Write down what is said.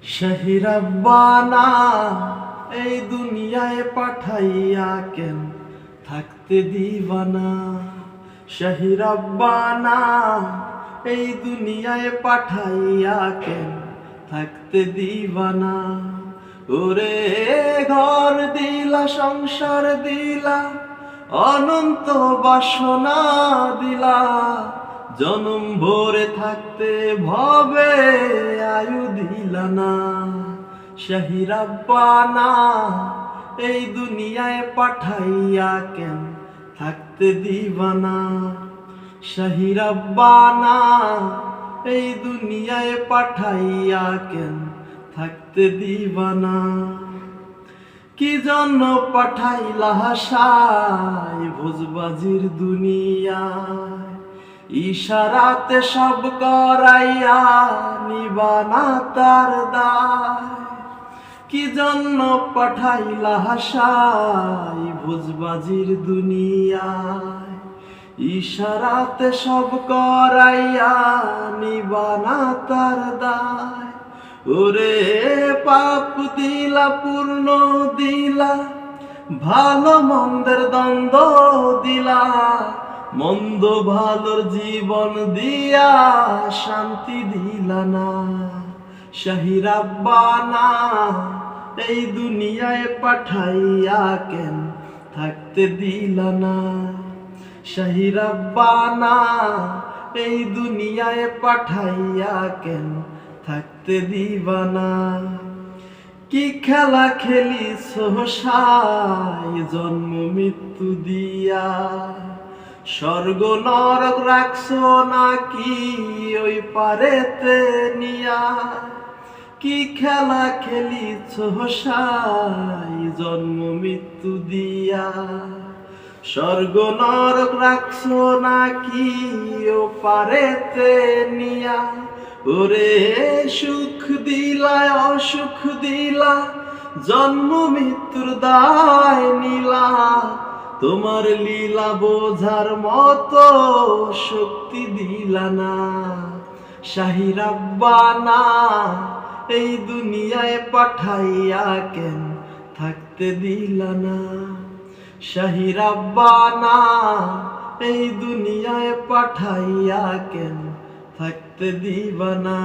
শাহি রাব্বানা এই দুনিয়ায় পাঠাইয়া কেন থাকতে দিবানা। শাহি রাব্বানা এই দুনিয়ায় পাঠাইয়া কেন থাকতে দিবানা। ওরে ঘর দিলা, সংসার দিলা, অনন্ত বাসনা দিলা, জনম ভরে থাকতে ভবে আয়ু দিলা না। শাহি রাব্বানা এই দুনিয়ায় পাঠাইয়া কেন থাকতে দিবানা। শাহি রাব্বানা এই দুনিয়ায় পাঠাইয়া কেন থাকতে দিবানা। কি জন্য পাঠাইলা হাসায় ভোজবাজির দুনিয়ায়, ইশারাতে সব করাইয়া নিবানা তার দায়। কি জন্য পাঠাইলা হাসায় ভোজবাজির দুনিয়ায়, ইশারাতে সব করাইয়া নিবানা তার দায়। ওরে পাপ দিলা, পূর্ণ দিলা, ভালো মন্দের দ্বন্দ্ব দিলা, মন্দ ভালোর জীবন দিয়া শান্তি দিলা না। শাহি রাব্বানা এই দুনিয়ায় পাঠাইয়া কেন থাকতে দিলা না। শাহি রাব্বানা এই দুনিয়ায় পাঠাইয়া কেন থাকতে দিবানা। কি খেলা খেলিস সাই জন্ম মৃত্যু দিয়া, স্বর্গ নরক রাখছো নাকি ওই পারেতে নিয়া। কি খেলা খেলিছ সাই জন্ম মৃত্যু দিয়া, স্বর্গ নরক রাখছো নাকি ও পারেতে নিয়া। ওরে সুখ দিলা, অসুখ দিলা, জন্ম মৃত্যুর দায় নিলা, তোমার লীলা বোঝার মতো শক্তি দিলা না। শাহি রাব্বানা এই দুনিয়ায় পাঠাইয়া কেন থাকতে দিলা না। শাহি রাব্বানা এই দুনিয়ায় পাঠাইয়া কেন থাকতে দিবানা।